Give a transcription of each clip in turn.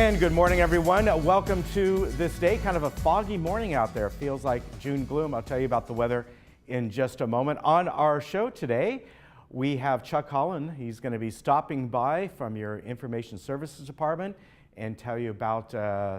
And good morning, everyone. Welcome to this day. Kind of a foggy morning out there. Feels like June gloom. I'll tell you about the weather in just a moment. On our show today, we have Chuck Holland. He's going to be stopping by from your Information Services Department and tell you about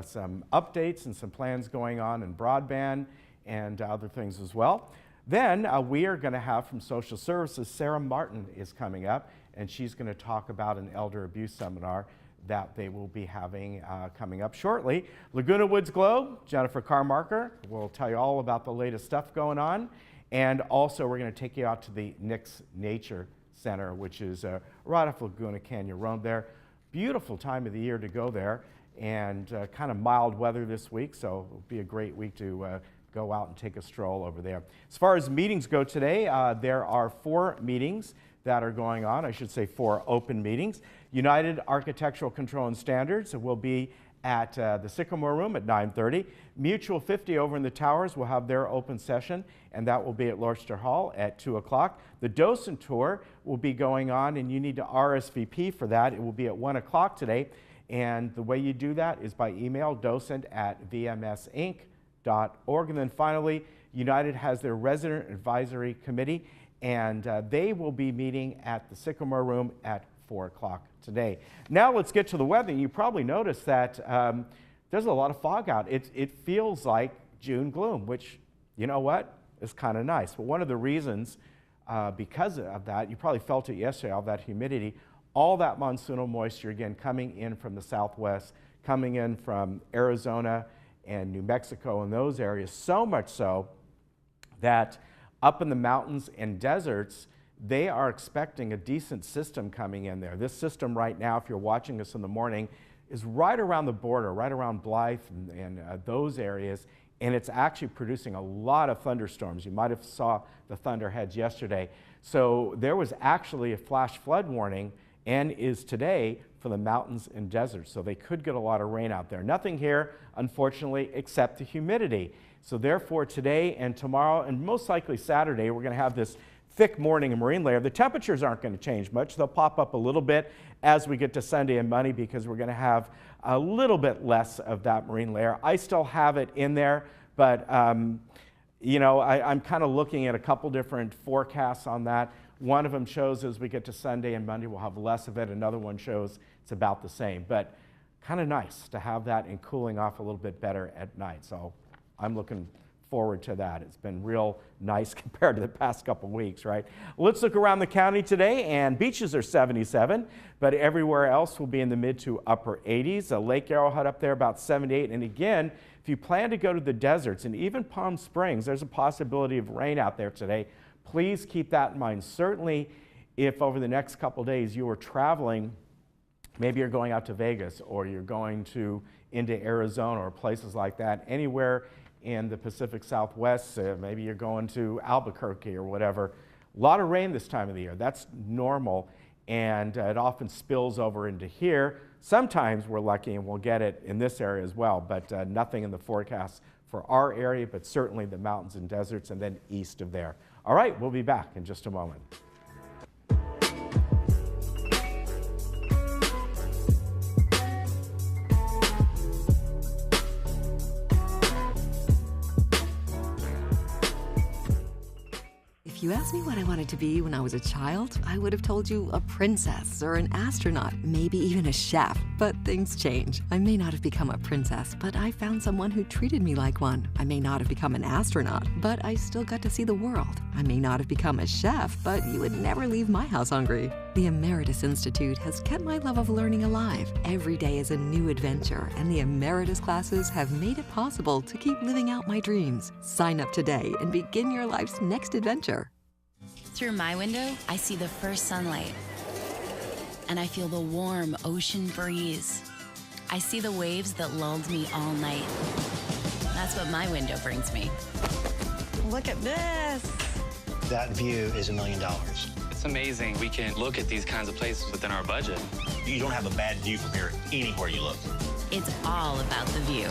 some updates and some plans going on in broadband and other things as well. Then we are going to have from Social Services, Sarah Martin is coming up, and she's going to talk about an elder abuse seminar that they will be having coming up shortly. Laguna Woods Glow, Jennifer Carmarker will tell you all about the latest stuff going on. And also we're going to take you out to the Nix Nature Center, which is right off Laguna Canyon Road there. Beautiful time of the year to go there, and kind of mild weather this week, so it'll be a great week to go out and take a stroll over there. As far as meetings go today, there are 4 meetings that are going on. I should say 4 open meetings. United Architectural Control and Standards will be at the Sycamore Room at 9:30. Mutual 50 over in the Towers will have their open session, and that will be at Lorster Hall at 2 o'clock. The Docent Tour will be going on, and you need to RSVP for that. It will be at 1 o'clock today, and the way you do that is by email, docent@vmsinc.org. And then finally, United has their Resident Advisory Committee, and they will be meeting at the Sycamore Room at 4 o'clock today. Now let's get to the weather. You probably noticed that there's a lot of fog out. It feels like June gloom, which, you know what, is kind of nice. But one of the reasons because of that, you probably felt it yesterday, all that humidity, all that monsoonal moisture, again, coming in from the southwest, coming in from Arizona and New Mexico and those areas, so much so that up in the mountains and deserts, they are expecting a decent system coming in there. This system right now, if you're watching us in the morning, is right around the border, right around Blythe and those areas, and it's actually producing a lot of thunderstorms. You might have saw the thunderheads yesterday. So there was actually a flash flood warning, and is today, for the mountains and deserts. So they could get a lot of rain out there. Nothing here, unfortunately, except the humidity. So therefore today and tomorrow, and most likely Saturday, we're going to have this thick morning and marine layer. The temperatures aren't going to change much. They'll pop up a little bit as we get to Sunday and Monday, because we're going to have a little bit less of that marine layer. I still have it in there, but you know, I'm kind of looking at a couple different forecasts on that. One of them shows as we get to Sunday and Monday, we'll have less of it. Another one shows it's about the same, but kind of nice to have that and cooling off a little bit better at night. So I'm looking forward to that. It's been real nice compared to the past couple weeks, right? Let's look around the county today, and beaches are 77, but everywhere else will be in the mid to upper 80s. Lake Arrowhead up there about 78. And again, if you plan to go to the deserts and even Palm Springs, there's a possibility of rain out there today. Please keep that in mind. Certainly, if over the next couple days you are traveling, maybe you're going out to Vegas or you're going into Arizona or places like that, anywhere in the Pacific Southwest, maybe you're going to Albuquerque or whatever. A lot of rain this time of the year. That's normal, and it often spills over into here. Sometimes we're lucky and we'll get it in this area as well, but nothing in the forecast for our area, but certainly the mountains and deserts and then east of there. All right, we'll be back in just a moment. If you asked me what I wanted to be when I was a child, I would have told you a princess or an astronaut, maybe even a chef. But things change. I may not have become a princess, but I found someone who treated me like one. I may not have become an astronaut, but I still got to see the world. I may not have become a chef, but you would never leave my house hungry. The Emeritus Institute has kept my love of learning alive. Every day is a new adventure, and the Emeritus classes have made it possible to keep living out my dreams. Sign up today and begin your life's next adventure. Through my window, I see the first sunlight, and I feel the warm ocean breeze. I see the waves that lulled me all night. That's what my window brings me. Look at this. That view is $1 million. It's amazing we can look at these kinds of places within our budget. You don't have a bad view from here anywhere you look. It's all about the view.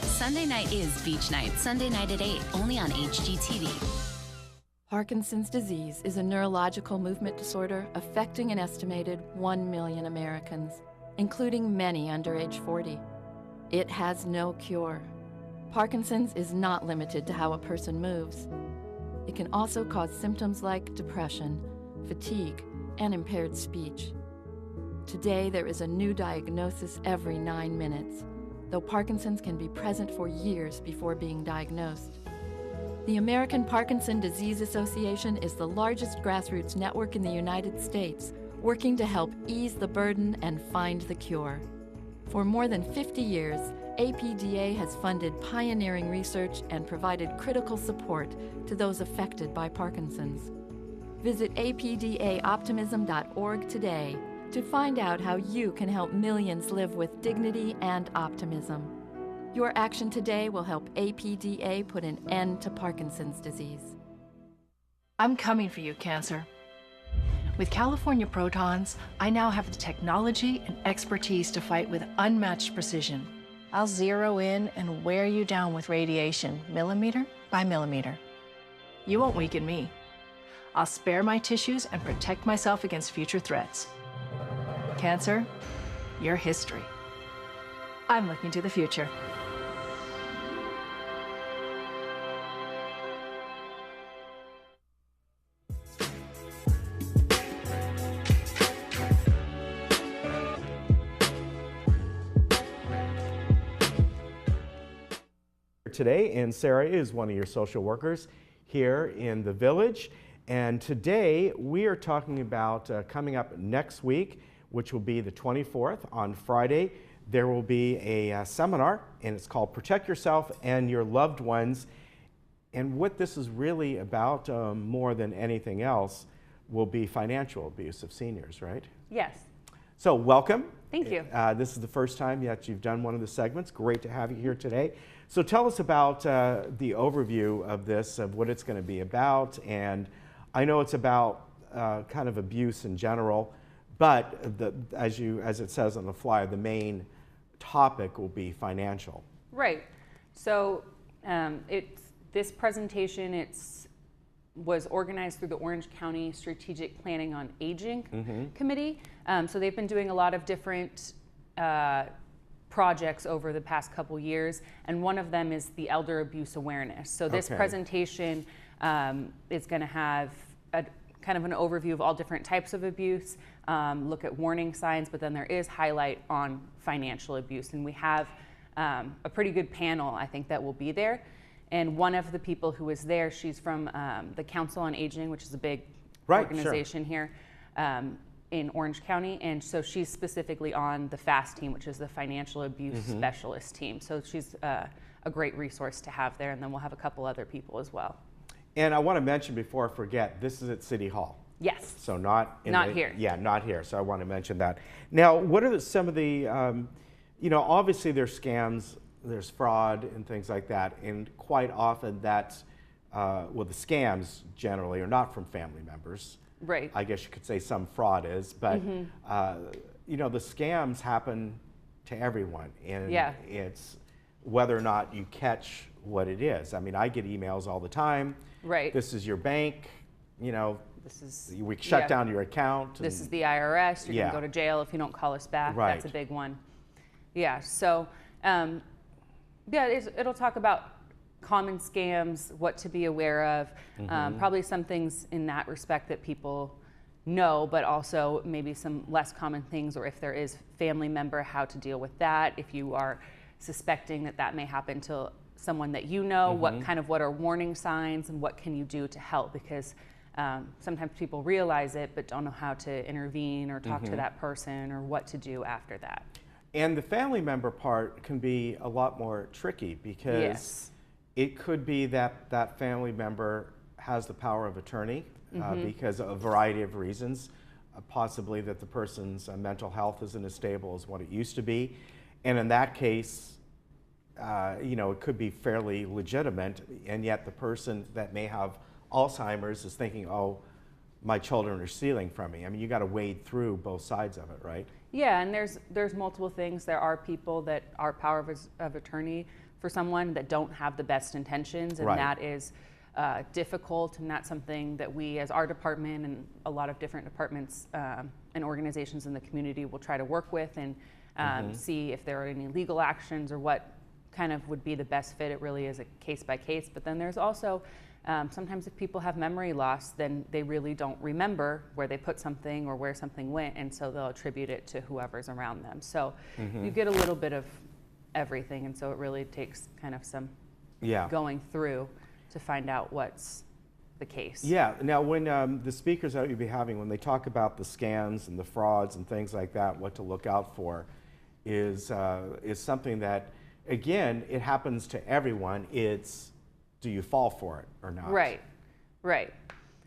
Sunday night is beach night. Sunday night at 8, only on HGTV. Parkinson's disease is a neurological movement disorder affecting an estimated 1 million Americans. including many under age 40. It has no cure. Parkinson's is not limited to how a person moves. It can also cause symptoms like depression, fatigue, and impaired speech. Today, there is a new diagnosis every 9 minutes, though Parkinson's can be present for years before being diagnosed. The American Parkinson Disease Association is the largest grassroots network in the United States, working to help ease the burden and find the cure. For more than 50 years, APDA has funded pioneering research and provided critical support to those affected by Parkinson's. Visit apdaoptimism.org today to find out how you can help millions live with dignity and optimism. Your action today will help APDA put an end to Parkinson's disease. I'm coming for you, Cancer. With California Protons, I now have the technology and expertise to fight with unmatched precision. I'll zero in and wear you down with radiation, millimeter by millimeter. You won't weaken me. I'll spare my tissues and protect myself against future threats. Cancer, you're history. I'm looking to the future. Today, and Sarah is one of your social workers here in the village. And today we are talking about coming up next week, which will be the 24th on Friday. There will be a seminar, and it's called Protect Yourself and Your Loved Ones. And what this is really about, more than anything else, will be financial abuse of seniors, right? Yes. So welcome. Thank you. This is the first time that you've done one of the segments. Great to have you here today. So tell us about the overview of this, of what it's going to be about. And I know it's about kind of abuse in general, but as it says on the flyer, the main topic will be financial. Right. So this presentation was organized through the Orange County Strategic Planning on Aging Committee. So they've been doing a lot of different projects over the past couple years, and one of them is the elder abuse awareness. So this presentation is going to have kind of an overview of all different types of abuse, look at warning signs, but then there is highlight on financial abuse. And we have a pretty good panel, I think, that will be there. And one of the people who was there, she's from the Council on Aging, which is a big organization here in Orange County. And so she's specifically on the FAST team, which is the Financial Abuse Specialist team. So she's a great resource to have there. And then we'll have a couple other people as well. And I want to mention before I forget, this is at City Hall. Yes. So not here. Yeah, not here. So I want to mention that. Now, what are some of the, obviously there's scams, there's fraud and things like that. And quite often that's, the scams generally are not from family members. Right. I guess you could say some fraud is, but, the scams happen to everyone. And it's whether or not you catch what it is. I mean, I get emails all the time. Right. This is your bank, this is, we shut down your account. This is the IRS. You're going to go to jail if you don't call us back. Right. That's a big one. Yeah. So, it'll talk about common scams, what to be aware of, probably some things in that respect that people know, but also maybe some less common things, or if there is family member, how to deal with that. If you are suspecting that may happen to someone that you know, what are warning signs and what can you do to help? Because sometimes people realize it but don't know how to intervene or talk to that person or what to do after that. And the family member part can be a lot more tricky because it could be that that family member has the power of attorney because of a variety of reasons, possibly that the person's mental health isn't as stable as what it used to be. And in that case, it could be fairly legitimate, and yet the person that may have Alzheimer's is thinking, oh, my children are stealing from me. I mean, you got to wade through both sides of it, right? Yeah, and there's multiple things. There are people that are power of attorney for someone that don't have the best intentions, and that is difficult, and that's something that we as our department and a lot of different departments and organizations in the community will try to work with and see if there are any legal actions or what kind of would be the best fit. It really is a case by case. But then there's also sometimes if people have memory loss, then they really don't remember where they put something or where something went, and so they'll attribute it to whoever's around them. So you get a little bit of everything, and so it really takes kind of some going through to find out what's the case. Yeah. Now, when the speakers that you'll be having, when they talk about the scams and the frauds and things like that, what to look out for is something that, again, it happens to everyone. It's, do you fall for it or not? Right, right.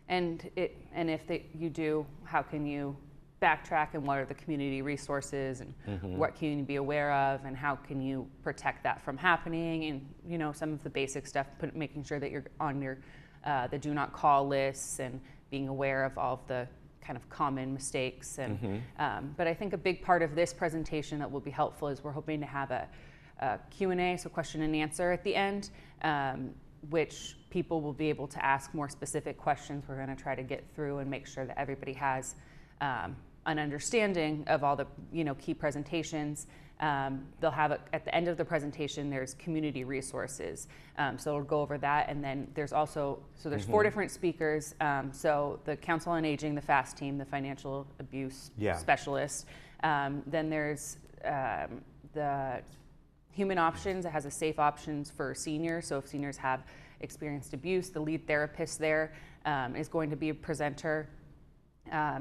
And if you do, how can you backtrack, and what are the community resources, and what can you be aware of, and how can you protect that from happening, and you know, some of the basic stuff, making sure that you're on your the do not call lists and being aware of all of the kind of common mistakes. And but I think a big part of this presentation that will be helpful is we're hoping to have a Q&A, so question and answer at the end, which people will be able to ask more specific questions. We're going to try to get through and make sure that everybody has an understanding of all the key presentations. They'll have at the end of the presentation, there's community resources. So we'll go over that, and then there's also, so there's 4 different speakers. So the Council on Aging, the FAST team, the financial abuse specialist. Then there's the Human Options. It has a safe options for seniors. So if seniors have experienced abuse, the lead therapist there is going to be a presenter.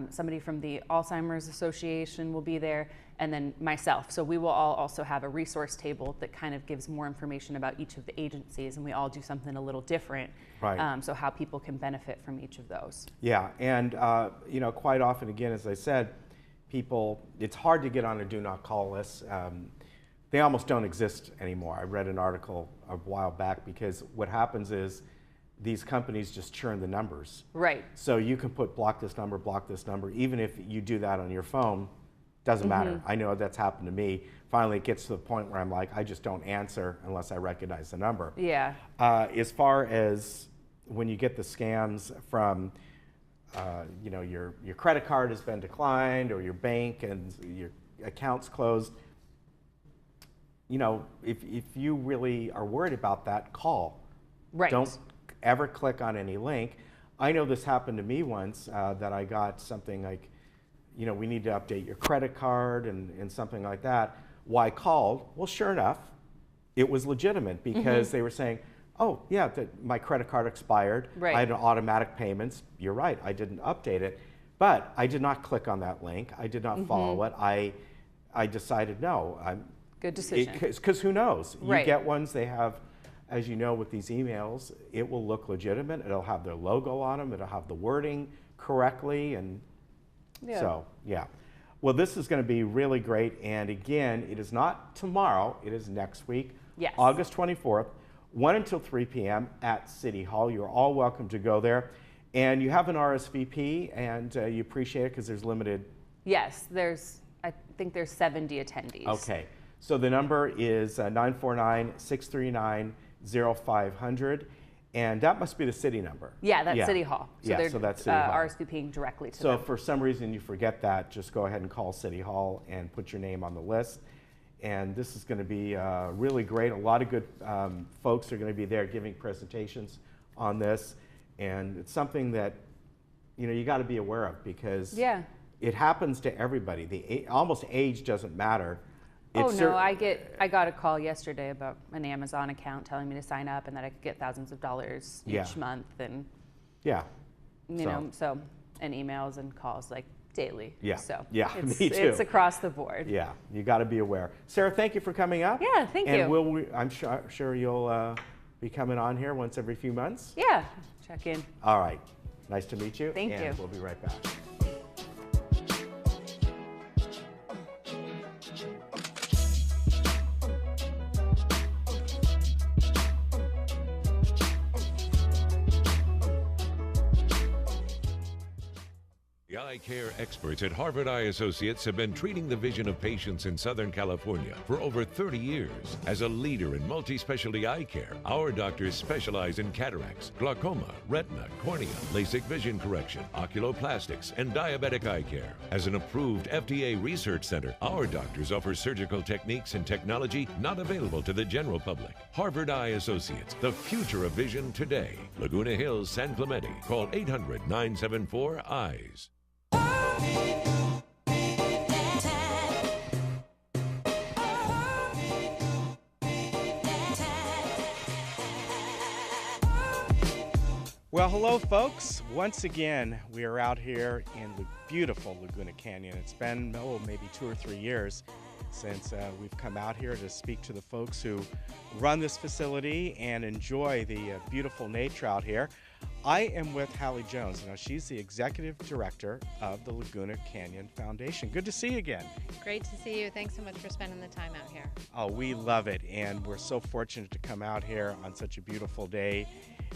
Somebody from the Alzheimer's Association will be there, and then myself. So we will all also have a resource table that kind of gives more information about each of the agencies, and we all do something a little different. Right. So how people can benefit from each of those. Yeah, and quite often, again, as I said, people, it's hard to get on a do not call list. They almost don't exist anymore. I read an article a while back, because what happens is these companies just churn the numbers. Right. So you can put block this number, even if you do that on your phone, doesn't matter. I know that's happened to me. Finally, it gets to the point where I'm like, I just don't answer unless I recognize the number. Yeah. As far as when you get the scams from, your credit card has been declined, or your bank and your account's closed, if you really are worried about that, call. Right. Don't ever click on any link. I know this happened to me once, that I got something like, we need to update your credit card and something like that. Why called? Well, sure enough, it was legitimate, because they were saying, oh yeah, my credit card expired. Right. I had an automatic payments. You're right, I didn't update it. But I did not click on that link. I did not follow it. I decided, no. Good decision. Because who knows? Right. You get ones, they have, as you know, with these emails, it will look legitimate. It'll have their logo on them. It'll have the wording correctly. And so, yeah. Well, this is going to be really great. And again, it is not tomorrow. It is next week, August 24th, 1 until 3 p.m. at City Hall. You're all welcome to go there. And you have an RSVP, and you appreciate it because there's limited. Yes, I think there's 70 attendees. Okay. So the number is 949-639-0500, and that must be the city number. Yeah, that's City Hall. So they're that's City Hall. RSVPing directly to them. So if for some reason you forget that, just go ahead and call City Hall and put your name on the list. And this is going to be really great. A lot of good folks are going to be there giving presentations on this, and it's something that you got to be aware of, because it happens to everybody. Almost age doesn't matter. I got a call yesterday about an Amazon account telling me to sign up and that I could get thousands of dollars each month, and so and emails and calls like daily. Yeah. So me too. It's across the board. Yeah, you got to be aware. Sarah, thank you for coming up. Yeah, thank you. And I'm sure you'll be coming on here once every few months. Yeah, check in. All right. Nice to meet you. Thank you. And we'll be right back. The eye care experts at Harvard Eye Associates have been treating the vision of patients in Southern California for over 30 years. As a leader in multi-specialty eye care, our doctors specialize in cataracts, glaucoma, retina, cornea, LASIK vision correction, oculoplastics, and diabetic eye care. As an approved FDA research center, our doctors offer surgical techniques and technology not available to the general public. Harvard Eye Associates, the future of vision today. Laguna Hills, San Clemente. Call 800-974-EYES. Well, hello, folks. Once again, we are out here in the beautiful Laguna Canyon. It's been, maybe 2 or 3 years since we've come out here to speak to the folks who run this facility and enjoy the beautiful nature out here. I am with Hallie Jones. Now, she's the executive director of the Laguna Canyon Foundation. Good to see you again. Great to see you. Thanks so much for spending the time out here. Oh, we love it, and we're so fortunate to come out here on such a beautiful day.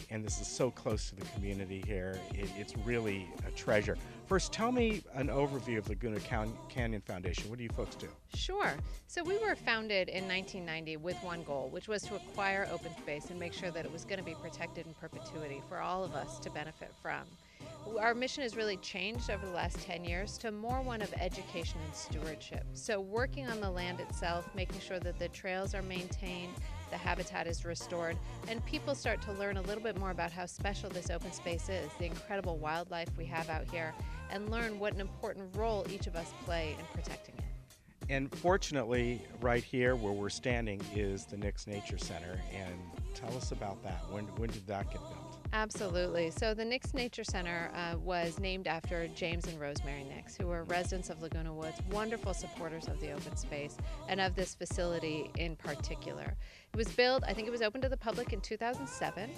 And this is so close to the community here. It's really a treasure. First, tell me an overview of Laguna Canyon Foundation. What do you folks do? Sure. So we were founded in 1990 with one goal, which was to acquire open space and make sure that it was going to be protected in perpetuity for all of us to benefit from. Our mission has really changed over the last 10 years to more one of education and stewardship. So working on the land itself, making sure that the trails are maintained, the habitat is restored, and people start to learn a little bit more about how special this open space is, the incredible wildlife we have out here, and learn what an important role each of us play in protecting it. And fortunately, right here where we're standing is the Nix Nature Center. And tell us about that. When did that get built? Absolutely. So the Nix Nature Center was named after James and Rosemary Nix, who were residents of Laguna Woods, wonderful supporters of the open space and of this facility in particular. It was built, I think it was open to the public in 2007,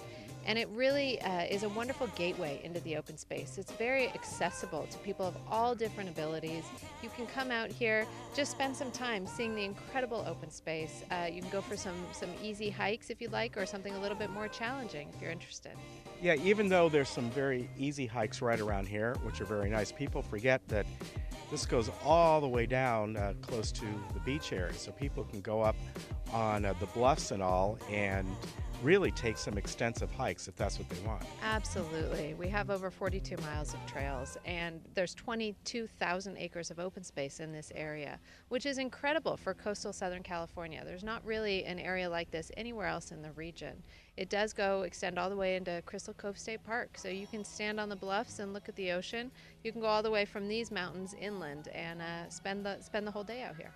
and it really is a wonderful gateway into the open space. It's very accessible to people of all different abilities. You can come out here, just spend some time seeing the incredible open space. You can go for some easy hikes if you'd like, or something a little bit more challenging if you're interested. Yeah, even though there's some very easy hikes right around here, which are very nice, people forget that this goes all the way down close to the beach area, so people can go up on the bluffs and all and really take some extensive hikes if that's what they want. Absolutely. We have over 42 miles of trails, and there's 22,000 acres of open space in this area, which is incredible for coastal Southern California. There's not really an area like this anywhere else in the region. It does extend all the way into Crystal Cove State Park, so you can stand on the bluffs and look at the ocean. You can go all the way from these mountains inland and spend the whole day out here.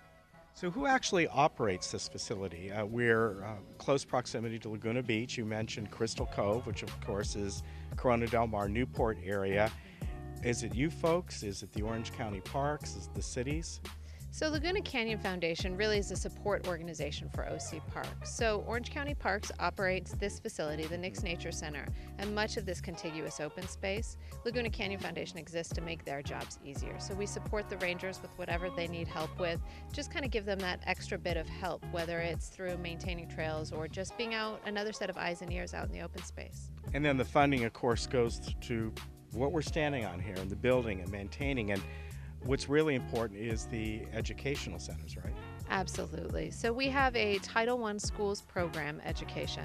So who actually operates this facility? We're close proximity to Laguna Beach. You mentioned Crystal Cove, which of course is Corona Del Mar, Newport area. Is it you folks? Is it the Orange County Parks? Is it the cities? So Laguna Canyon Foundation really is a support organization for OC Parks. So Orange County Parks operates this facility, the Nix Nature Center, and much of this contiguous open space. Laguna Canyon Foundation exists to make their jobs easier. So we support the rangers with whatever they need help with, just kind of give them that extra bit of help, whether it's through maintaining trails or just being out, another set of eyes and ears out in the open space. And then the funding, of course, goes to what we're standing on here and the building and maintaining. And what's really important is the educational centers, right? Absolutely. So we have a Title I schools program education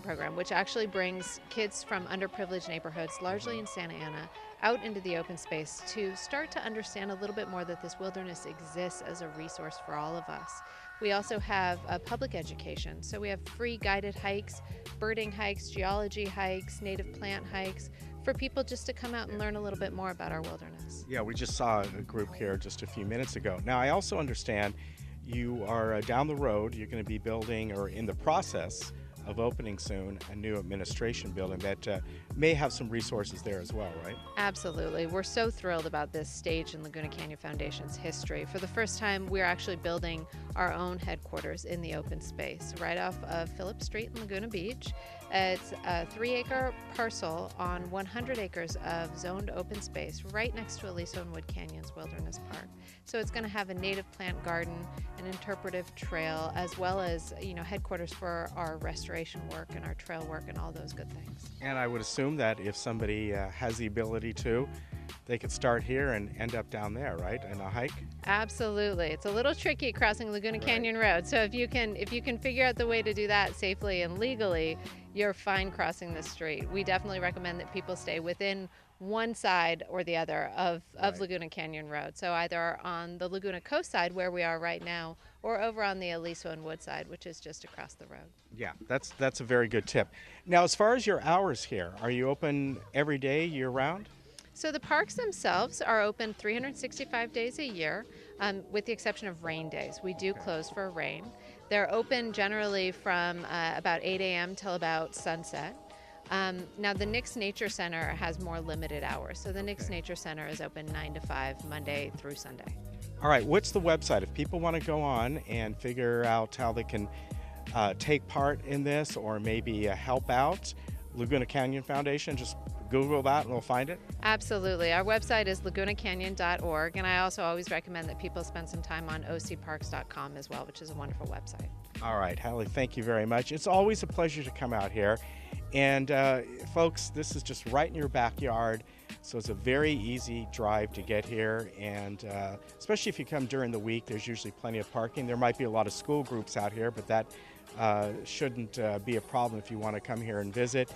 program, which actually brings kids from underprivileged neighborhoods, largely in Santa Ana, out into the open space to start to understand a little bit more that this wilderness exists as a resource for all of us. We also have public education. So we have free guided hikes, birding hikes, geology hikes, native plant hikes, for people just to come out and learn a little bit more about our wilderness. Yeah, we just saw a group here just a few minutes ago. Now, I also understand you are down the road, you're going to be building, or in the process of opening soon, a new administration building that may have some resources there as well, right? Absolutely. We're so thrilled about this stage in Laguna Canyon Foundation's history. For the first time, we're actually building our own headquarters in the open space, right off of Phillip Street in Laguna Beach. It's a 3-acre parcel on 100 acres of zoned open space right next to Aliso and Wood Canyons Wilderness Park. So it's going to have a native plant garden, an interpretive trail, as well as, headquarters for our restoration work and our trail work and all those good things. And I would assume that if somebody has the ability to, they could start here and end up down there, right, in a hike? Absolutely. It's a little tricky crossing Laguna Canyon Road. So if you can figure out the way to do that safely and legally, you're fine crossing the street. We definitely recommend that people stay within one side or the other of Laguna Canyon Road. So either on the Laguna coast side where we are right now, or over on the Aliso and Wood side, which is just across the road. Yeah, that's a very good tip. Now, as far as your hours here, are you open every day, year-round? So the parks themselves are open 365 days a year, with the exception of rain days. We do close for rain. They're open generally from about 8 a.m. till about sunset. Now the Nix Nature Center has more limited hours. So the Nix Nature Center is open 9 to 5, Monday through Sunday. All right, what's the website? If people want to go on and figure out how they can take part in this or maybe help out, Laguna Canyon Foundation, just Google that and they'll find it? Absolutely. Our website is lagunacanyon.org, and I also always recommend that people spend some time on ocparks.com as well, which is a wonderful website. All right, Hallie, thank you very much. It's always a pleasure to come out here. And folks, this is just right in your backyard, so it's a very easy drive to get here. And especially if you come during the week, there's usually plenty of parking. There might be a lot of school groups out here, but that shouldn't be a problem if you want to come here and visit.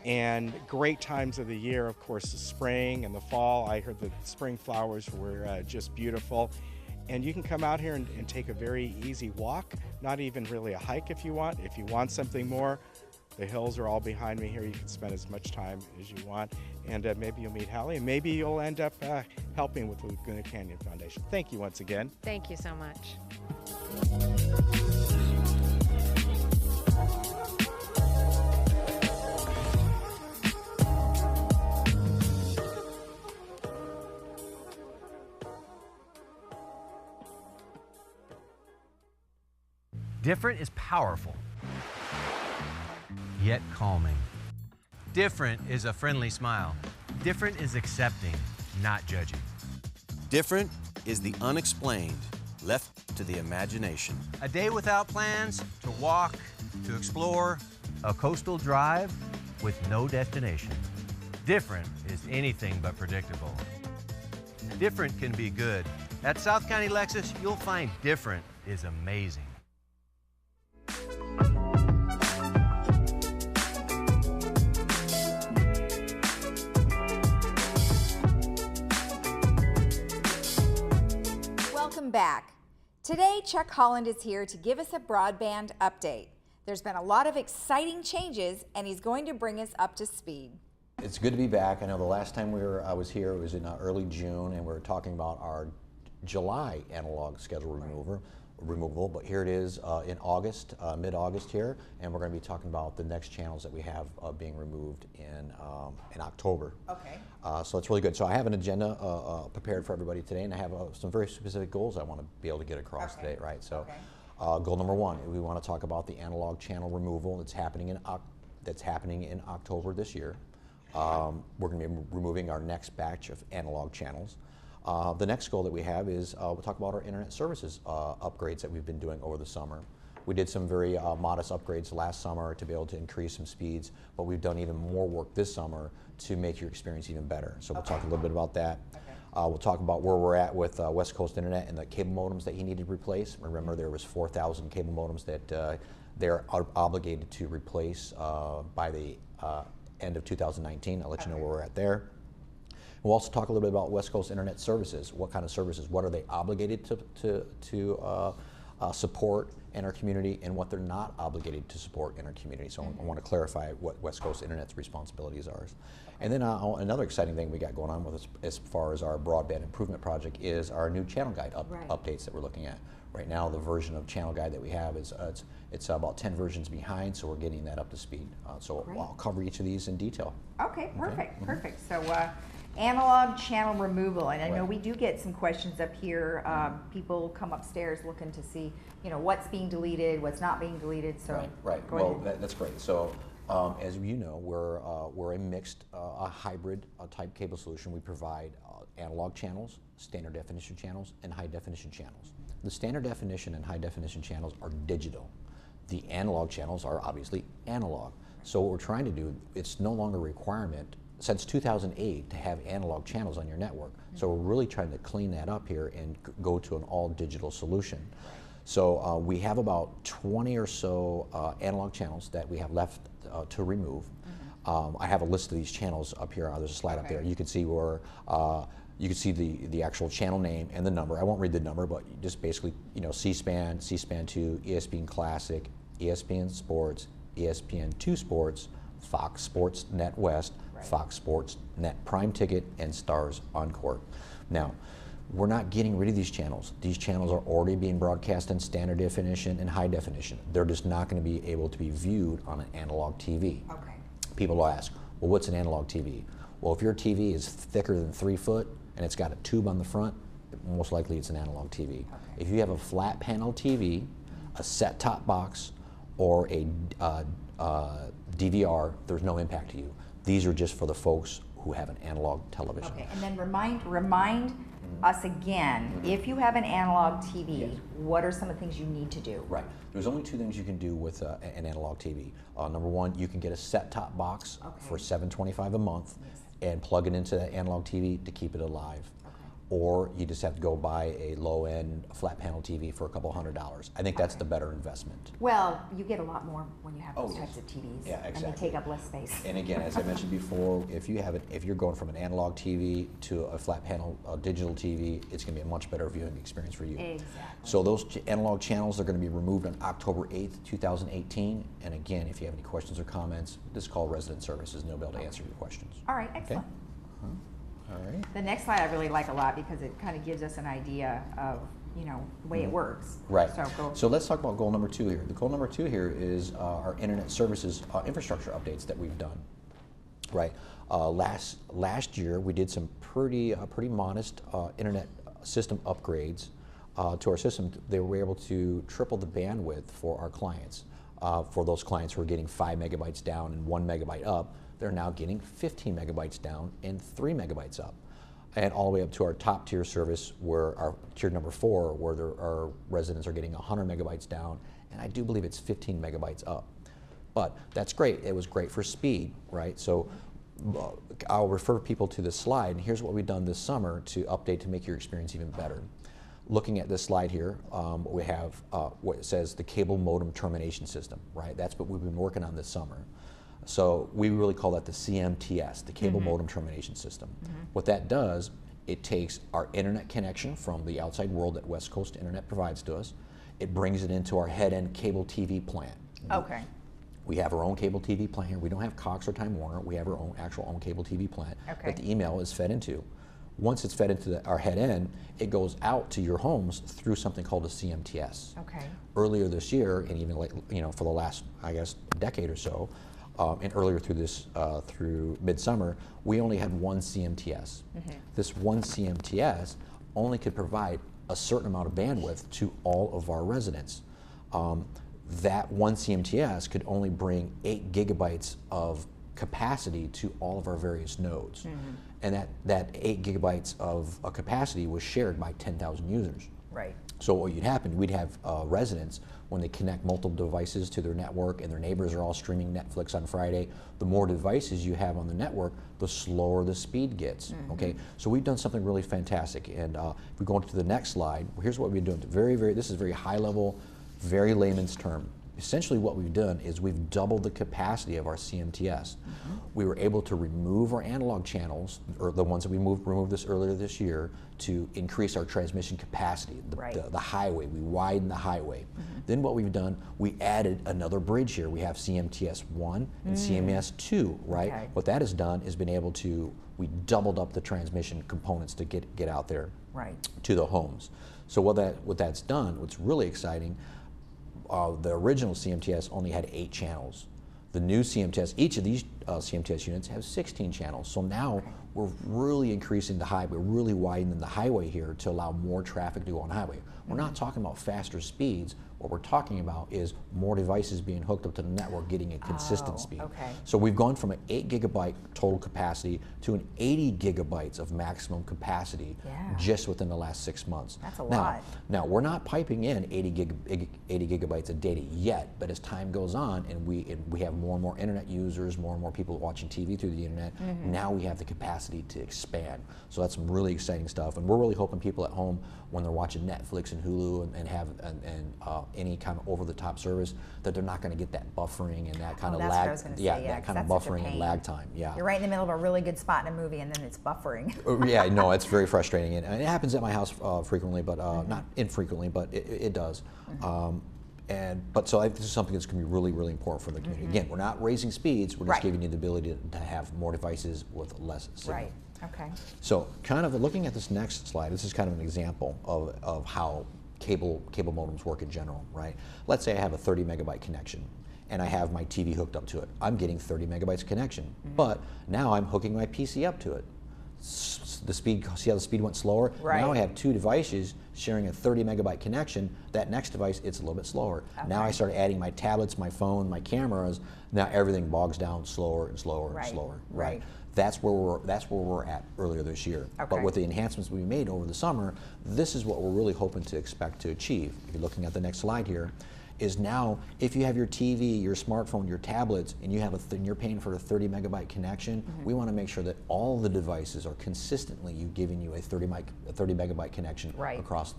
And great times of the year, of course, the spring and the fall. I heard the spring flowers were just beautiful. And you can come out here and take a very easy walk, not even really a hike if you want. If you want something more, the hills are all behind me here. You can spend as much time as you want. And maybe you'll meet Hallie, and maybe you'll end up helping with the Laguna Canyon Foundation. Thank you once again. Thank you so much. Different is powerful, yet calming. Different is a friendly smile. Different is accepting, not judging. Different is the unexplained, left to the imagination. A day without plans, to walk, to explore, a coastal drive with no destination. Different is anything but predictable. Different can be good. At South County Lexus, you'll find different is amazing. Welcome back. Today, Chuck Holland is here to give us a broadband update. There's been a lot of exciting changes, and he's going to bring us up to speed. It's good to be back. I know the last time I was here, it was in early June, and we were talking about our July analog schedule removal, but here it is in August, mid-August here, and we're going to be talking about the next channels that we have being removed in October. Okay. So it's really good. So I have an agenda prepared for everybody today, and I have some very specific goals I want to be able to get across today, right? So goal number one, we want to talk about the analog channel removal that's happening in October this year. We're going to be removing our next batch of analog channels. The next goal that we have is we'll talk about our internet services upgrades that we've been doing over the summer. We did some very modest upgrades last summer to be able to increase some speeds, but we've done even more work this summer to make your experience even better. So we'll talk a little bit about that. We'll talk about where we're at with West Coast Internet and the cable modems that he needed to replace. Remember, there was 4,000 cable modems that they're obligated to replace by the end of 2019. I'll let you know where we're at there. We'll also talk a little bit about West Coast Internet services. What kind of services? What are they obligated to support in our community, and what they're not obligated to support in our community. So I want to clarify what West Coast Internet's responsibilities are. And then another exciting thing we got going on with us as far as our broadband improvement project is our new channel guide updates that we're looking at. Right now, the version of channel guide that we have is it's about 10 versions behind, so we're getting that up to speed. So I'll cover each of these in detail. Okay, perfect, perfect. So analog channel removal, and I know we do get some questions up here. People come upstairs looking to see, what's being deleted, what's not being deleted. So right. Well, that's great. So as you know, we're a mixed, a hybrid type cable solution. We provide analog channels, standard definition channels, and high definition channels. The standard definition and high definition channels are digital. The analog channels are obviously analog. So what we're trying to do, it's no longer a requirement since 2008 to have analog channels on your network. So we're really trying to clean that up here and go to an all digital solution. So we have about 20 or so analog channels that we have left to remove. I have a list of these channels up here. There's a slide up there. You can see where you can see the actual channel name and the number. I won't read the number, but just basically, you know, C-SPAN, C-SPAN 2, ESPN Classic, ESPN Sports, ESPN 2 Sports, Fox Sports Net West, Fox Sports Net Prime Ticket, and Stars Encore. Now, we're not getting rid of these channels. These channels are already being broadcast in standard definition and high definition. They're just not going to be able to be viewed on an analog TV. Okay. People will ask, well, what's an analog TV? Well, if your TV is thicker than 3 foot and it's got a tube on the front, most likely it's an analog TV. Okay. If you have a flat panel TV, a set-top box, or a DVR, there's no impact to you. These are just for the folks who have an analog television. Okay, and then remind us again, if you have an analog TV, what are some of the things you need to do? Right. There's only 2 things you can do with an analog TV. Number 1, you can get a set-top box for $7.25 a month and plug it into that analog TV to keep it alive. Or you just have to go buy a low-end flat panel TV for a couple $100. I think that's the better investment. Well, you get a lot more when you have those types of TVs. Yeah, exactly. And they take up less space. And again, as I mentioned before, if you're going from an analog TV to a flat panel digital TV, it's going to be a much better viewing experience for you. Exactly. So those analog channels are going to be removed on October 8th, 2018. And again, if you have any questions or comments, just call Resident Services and they'll be able to answer your questions. All right, excellent. Okay? All right. The next slide I really like a lot because it kind of gives us an idea of, you know, the way it works. Right. So, so let's talk about goal number 2 here. The goal number 2 here is our internet services infrastructure updates that we've done. Right. Last year we did some pretty modest internet system upgrades to our system. They were able to triple the bandwidth for our clients. For those clients who are getting 5 megabytes down and 1 megabyte up, they're now getting 15 megabytes down and 3 megabytes up. And all the way up to our top tier service, where our tier number 4, where our residents are getting 100 megabytes down, and I do believe it's 15 megabytes up. But that's great. It was great for speed, right? So I'll refer people to this slide, and here's what we've done this summer to update to make your experience even better. Looking at this slide here, we have what it says the cable modem termination system, right? That's what we've been working on this summer. So we really call that the CMTS, the cable modem termination system. What that does, it takes our internet connection from the outside world that West Coast Internet provides to us. It brings it into our head-end cable TV plant. Okay. We have our own cable TV plant here. We don't have Cox or Time Warner. We have our own cable TV plant that the email is fed into. Once it's fed into our head end, it goes out to your homes through something called a CMTS. Okay. Earlier this year, and even like, you know, for the last, I guess, decade or so, and earlier through midsummer, we only had one CMTS. This one CMTS only could provide a certain amount of bandwidth to all of our residents. That one CMTS could only bring 8 gigabytes of capacity to all of our various nodes. And that 8 gigabytes of capacity was shared by 10,000 users. Right. So what would happen, we'd have residents, when they connect multiple devices to their network and their neighbors are all streaming Netflix on Friday, the more devices you have on the network, the slower the speed gets, okay? So we've done something really fantastic. And if we go on to the next slide, here's what we've been doing. This is very high level, very layman's term. Essentially what we've done is we've doubled the capacity of our CMTS. We were able to remove our analog channels, or the ones that we removed this earlier this year, to increase our transmission capacity, the highway. We widened the highway. Then what we've done, we added another bridge here. We have CMTS 1 and CMTS 2, right? Okay. What that has done is been able to, we doubled up the transmission components to get out there to the homes. So what that's done, what's really exciting, the original CMTS only had 8 channels. The new CMTS, each of these CMTS units have 16 channels. So now we're really increasing the highway, really widening the highway here to allow more traffic to go on the highway. We're not talking about faster speeds. What we're talking about is more devices being hooked up to the network, getting a consistent speed. Okay. So we've gone from an 8 gigabyte total capacity to an 80 gigabytes of maximum capacity just within the last 6 months. That's a lot. Now we're not piping in 80 gigabytes of data yet, but as time goes on and we have more and more internet users, more and more people watching TV through the internet, now we have the capacity to expand. So that's some really exciting stuff, and we're really hoping people at home, when they're watching Netflix and Hulu and have any kind of over-the-top service, that they're not going to get that buffering and that kind of that's lag. What I was gonna say, that kind of buffering and lag time. Yeah. You're right in the middle of a really good spot in a movie, and then it's buffering. Yeah, no, it's very frustrating, and it happens at my house frequently, but not infrequently, but it does. So I think this is something that's going to be really, really important for the community. Again, we're not raising speeds; we're just giving you the ability to have more devices with less signal. Right. Okay. So, kind of looking at this next slide, this is kind of an example of how cable modems work in general, right? Let's say I have a 30 megabyte connection and I have my TV hooked up to it. I'm getting 30 megabytes of connection, but now I'm hooking my PC up to it. The speed, see how the speed went slower? Right. Now I have two devices sharing a 30 megabyte connection. That next device, it's a little bit slower. Okay. Now I start adding my tablets, my phone, my cameras. Now everything bogs down slower and slower and slower. Right. That's where we're at earlier this year. Okay. But with the enhancements we made over the summer, this is what we're really hoping to expect to achieve. If you're looking at the next slide here, is now if you have your TV, your smartphone, your tablets, and you have you're paying for a 30 megabyte connection, we want to make sure that all the devices are consistently giving you a 30 megabyte connection across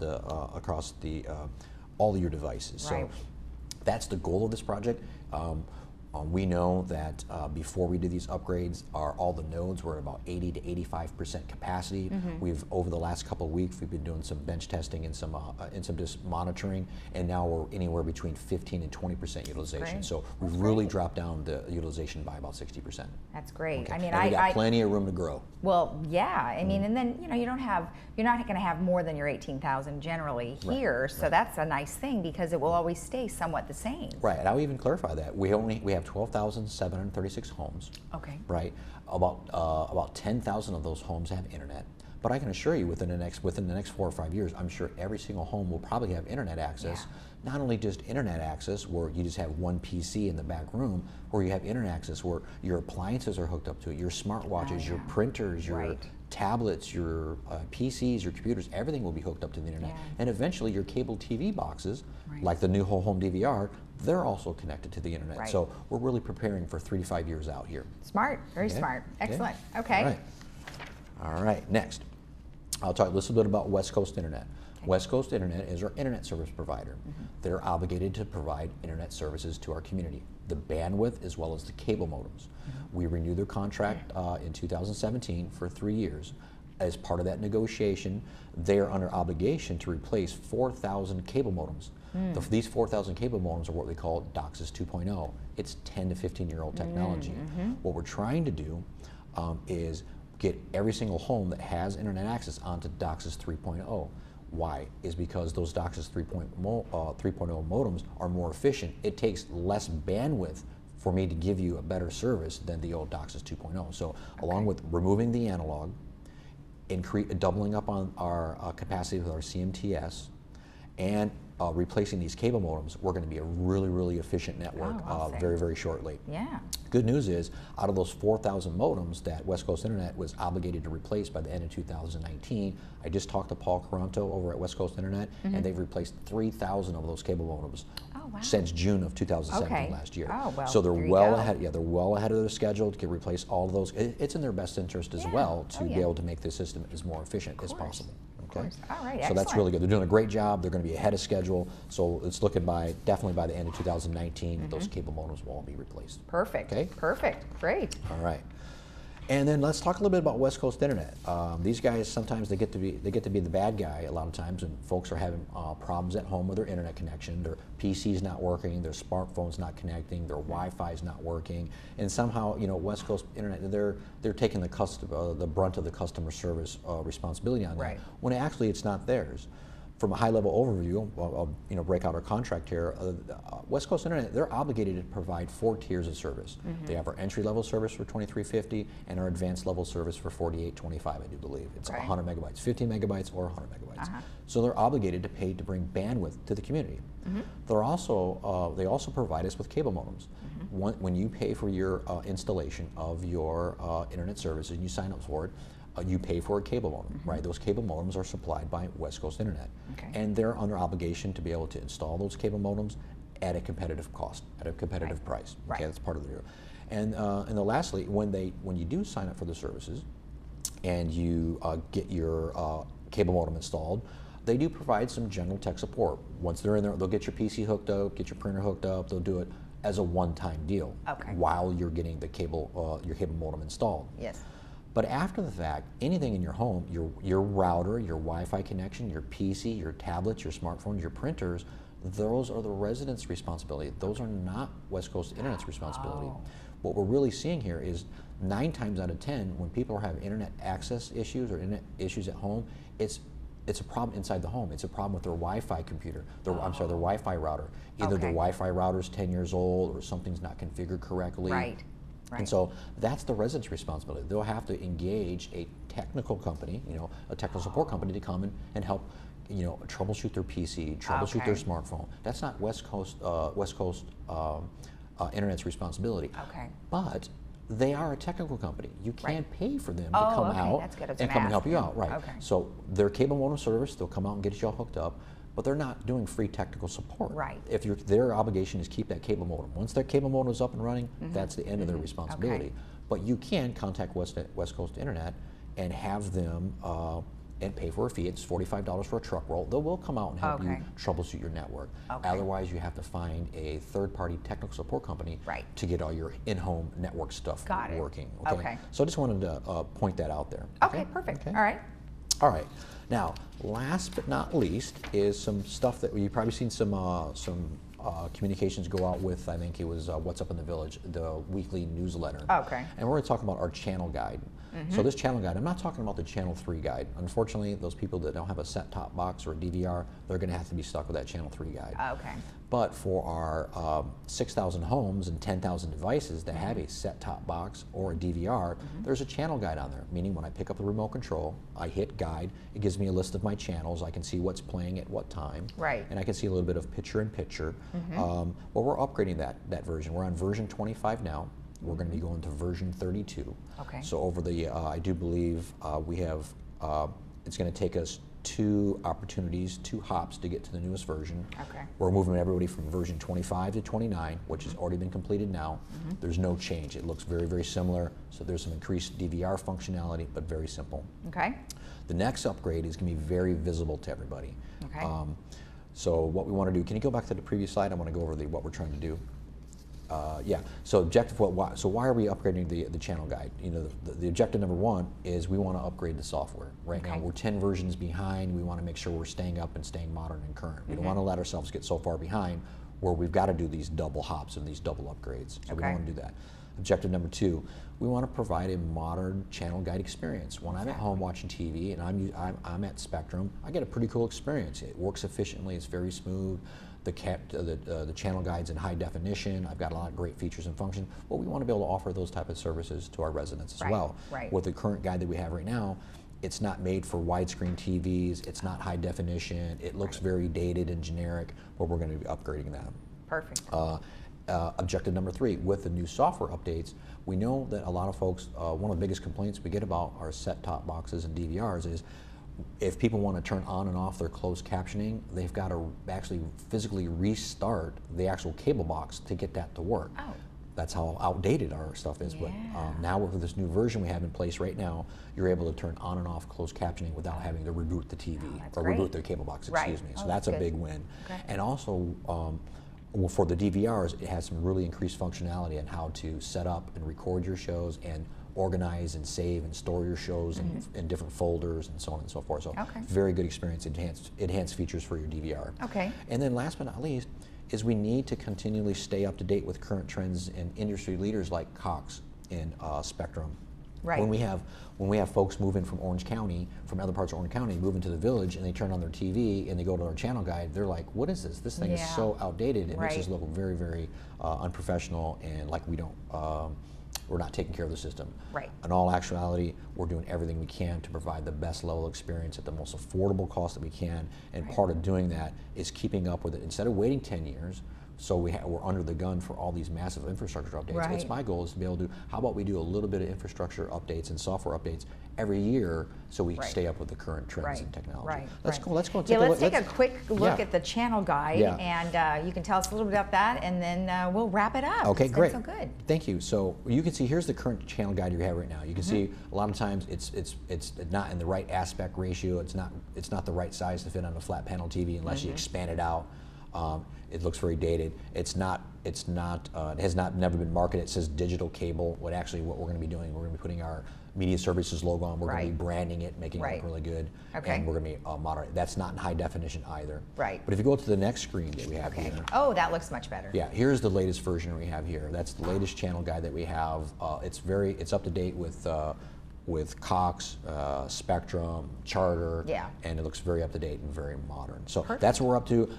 all of your devices. So that's the goal of this project. We know that before we did these upgrades, all the nodes were about 80 to 85% capacity. We've over the last couple of weeks, we've been doing some bench testing and some just monitoring, and now we're anywhere between 15 and 20% utilization. Great. So we've really dropped down the utilization by about 60%. That's great. Okay. I mean, and we got plenty of room to grow. Well, yeah. I mean, and then you're not going to have more than your 18,000 generally here, so that's a nice thing because it will always stay somewhat the same. Right, and I'll even clarify that we have 12,736 homes. Okay. Right, about 10,000 of those homes have internet. But I can assure you, within the next 4 or 5 years, I'm sure every single home will probably have internet access. Yeah. Not only just internet access, where you just have one PC in the back room, or you have internet access where your appliances are hooked up to it, your smartwatches, your printers, your tablets, your PCs, your computers, everything will be hooked up to the internet. Yeah. And eventually your cable TV boxes, like the new whole home DVR, they're also connected to the internet. Right. So we're really preparing for 3 to 5 years out here. Smart, very smart. Excellent. Okay. All right, next. I'll talk a little bit about West Coast Internet. Okay. West Coast Internet is our internet service provider. They're obligated to provide internet services to our community, the bandwidth as well as the cable modems. We renewed their contract in 2017 for 3 years. As part of that negotiation, they are under obligation to replace 4,000 cable modems. These 4,000 cable modems are what we call DOCSIS 2.0. It's 10 to 15-year-old technology. What we're trying to do is get every single home that has internet access onto DOCSIS 3.0. Why? Is because those DOCSIS 3.0 modems are more efficient. It takes less bandwidth for me to give you a better service than the old DOCSIS 2.0. So along with removing the analog, doubling up on our capacity with our CMTS, and replacing these cable modems, we're going to be a really, really efficient network very, very shortly. Yeah. Good news is, out of those 4,000 modems that West Coast Internet was obligated to replace by the end of 2019, I just talked to Paul Caronto over at West Coast Internet, and they've replaced 3,000 of those cable modems since June of 2017 last year. Oh, well, so they're well ahead. Yeah, they're well ahead of their schedule to replace all of those. It's in their best interest as well to be able to make the system as more efficient as possible. Okay. All right, so that's really good. They're doing a great job. They're going to be ahead of schedule. So it's looking definitely by the end of 2019, those cable modems will all be replaced. Perfect. Okay. Perfect. Great. All right. And then let's talk a little bit about West Coast Internet. These guys sometimes they get to be the bad guy a lot of times, when folks are having problems at home with their internet connection. Their PC's not working, their smartphone's not connecting, their Wi-Fi's not working, and somehow West Coast Internet they're taking the brunt of the customer service responsibility on that. When actually it's not theirs. from a high-level overview, I'll break out our contract here. West Coast Internet, they're obligated to provide 4 tiers of service. They have our entry-level service for $23.50 and our advanced level service for $48.25, I do believe. It's 100 megabytes, 15 megabytes, or 100 megabytes. So they're obligated to pay to bring bandwidth to the community. They're also, they also provide us with cable modems. When you pay for your installation of your internet service and you sign up for it, you pay for a cable modem, right? Those cable modems are supplied by West Coast Internet. And they're under obligation to be able to install those cable modems at a competitive cost, at a competitive price. Okay, that's part of the deal. And then lastly, when you do sign up for the services and you get your cable modem installed, they do provide some general tech support. Once they're in there, they'll get your PC hooked up, get your printer hooked up, they'll do it as a one-time deal while you're getting the cable, your cable modem installed. Yes. But after the fact, anything in your home, your router, your Wi-Fi connection, your PC, your tablets, your smartphones, your printers, those are the residents' responsibility. Those are not West Coast Internet's responsibility. What we're really seeing here is 9 times out of 10, when people have internet access issues or internet issues at home, it's a problem inside the home. It's a problem with their Wi-Fi computer, their Wi-Fi router. Either their Wi-Fi router's 10 years old or something's not configured correctly. And so that's the resident's responsibility. They'll have to engage a technical company, a technical support company to come in and help, troubleshoot their PC, troubleshoot their smartphone. That's not West Coast Internet's responsibility. But they are a technical company. You can't pay for them to come out and come and help you out, So their cable modem service, they'll come out and get you all hooked up, but they're not doing free technical support. If their obligation is keep that cable modem. Once their cable modem is up and running, that's the end of their responsibility. But you can contact West Coast Internet and have them and pay for a fee. It's $45 for a truck roll. They will come out and help you troubleshoot your network. Otherwise, you have to find a third-party technical support company to get all your in-home network stuff working. So I just wanted to point that out there. Perfect. All right. All right. Now, last but not least is some stuff that you've probably seen some communications go out with. I think it was What's Up in the Village, the weekly newsletter. And we're going to talk about our channel guide. So this channel guide, I'm not talking about the Channel 3 guide. Unfortunately, those people that don't have a set-top box or a DVR, they're going to have to be stuck with that Channel 3 guide. But for our 6,000 homes and 10,000 devices that have a set-top box or a DVR, there's a channel guide on there, meaning when I pick up the remote control, I hit guide, it gives me a list of my channels, I can see what's playing at what time, and I can see a little bit of picture-in-picture. Well, we're upgrading that version. We're on version 25 now. We're going to be going to version 32. So over the, I do believe we have, it's going to take us 2 hops to get to the newest version. We're moving everybody from version 25 to 29, which has already been completed now. There's no change. It looks very, very similar. So there's some increased DVR functionality, but very simple. The next upgrade is going to be very visible to everybody. So what we want to do, can you go back to the previous slide? I want to go over what we're trying to do. So objective, so why are we upgrading the channel guide? The objective number 1 is we want to upgrade the software. Right now we're 10 versions behind. We want to make sure we're staying up and staying modern and current. We don't want to let ourselves get so far behind where we've got to do these double hops and these double upgrades. So we don't want to do that. Objective number 2, we want to provide a modern channel guide experience. When I'm at home watching TV and I'm at Spectrum, I get a pretty cool experience. It works efficiently. It's very smooth. The channel guide's in high definition. I've got a lot of great features and functions. Well, we want to be able to offer those type of services to our residents as well. With the current guide that we have right now, it's not made for widescreen TVs. It's not high definition. It looks very dated and generic, but we're going to be upgrading that. Perfect. Objective number 3, with the new software updates, we know that a lot of folks, one of the biggest complaints we get about our set-top boxes and DVRs is if people want to turn on and off their closed captioning, they've got to actually physically restart the actual cable box to get that to work. That's how outdated our stuff is. But now with this new version we have in place right now, you're able to turn on and off closed captioning without having to reboot the TV or reboot the cable box, excuse me. So that's a big win. And also, for the DVRs, it has some really increased functionality on how to set up and record your shows and organize and save and store your shows in different folders and so on and so forth. So very good experience, enhanced features for your DVR. And then last but not least is we need to continually stay up to date with current trends and industry leaders like Cox and Spectrum Right. When we have folks move in from Orange County, from other parts of Orange County, move into the village, and they turn on their TV and they go to our channel guide, they're like, "What is this? This thing is so outdated. It makes us look very, very unprofessional and like we don't." We're not taking care of the system. Right. In all actuality, we're doing everything we can to provide the best level of experience at the most affordable cost that we can, and part of doing that is keeping up with it. Instead of waiting 10 years, so we're under the gun for all these massive infrastructure updates. Right. What's my goal is to be able to do, how about we do a little bit of infrastructure updates and software updates every year so we stay up with the current trends and technology. Let's go and take a look. Let's take a quick look at the channel guide, and you can tell us a little bit about that, and then we'll wrap it up. Okay, great. So good. Thank you. So you can see here's the current channel guide you have right now. You can see a lot of times it's not in the right aspect ratio. It's not the right size to fit on a flat panel TV unless you expand it out. It looks very dated. It has never been marketed. It says digital cable. What we're going to be doing, we're going to be putting our media services logo on. We're going to be branding it, making it look really good. Okay. And we're going to be moderating. That's not in high definition either. Right. But if you go to the next screen that we have here. Oh, that looks much better. Yeah, here's the latest version we have here. That's the latest channel guide that we have. It's up to date with Cox, Spectrum, Charter, and it looks very up to date and very modern. So that's what we're up to.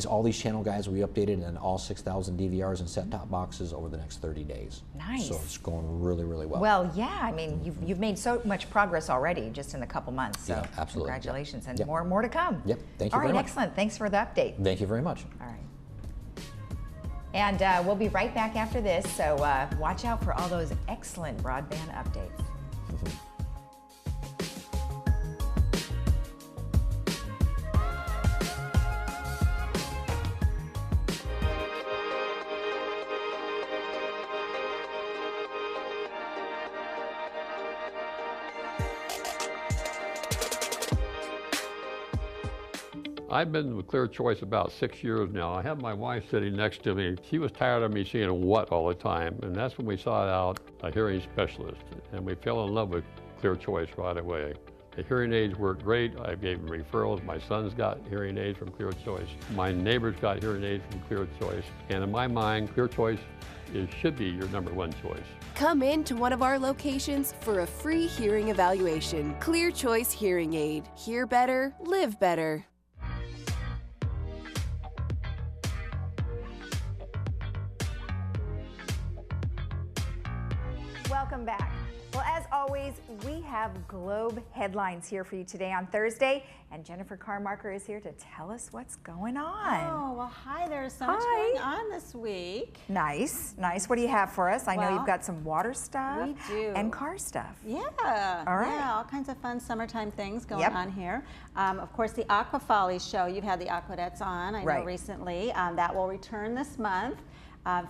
All these channel guides will be updated, and all 6,000 DVRs and set-top boxes over the next 30 days. Nice. So it's going really, really well. Well, yeah. I mean, you've made so much progress already just in a couple months. So absolutely. Congratulations, and more to come. Yep. Thank you very much. All right. Excellent. Thanks for the update. Thank you very much. All right. And we'll be right back after this. So watch out for all those excellent broadband updates. I've been with Clear Choice about 6 years now. I have my wife sitting next to me. She was tired of me seeing what all the time, and that's when we sought out a hearing specialist, and we fell in love with Clear Choice right away. The hearing aids worked great. I gave them referrals. My son's got hearing aids from Clear Choice. My neighbor's got hearing aids from Clear Choice. And in my mind, Clear Choice should be your #1 choice. Come in to one of our locations for a free hearing evaluation. Clear Choice Hearing Aid. Hear better, live better. Welcome back. Well, as always, we have Globe headlines here for you today on Thursday, and Jennifer Carmarker is here to tell us what's going on. Oh, well, hi, there's so much going on this week. Nice, nice. What do you have for us? I know you've got some water stuff. We do. And car stuff. Yeah. All right. Yeah, all kinds of fun summertime things going on here. Of course, the Aqua Follies show, you've had the Aquadettes on, I know recently. That will return this month.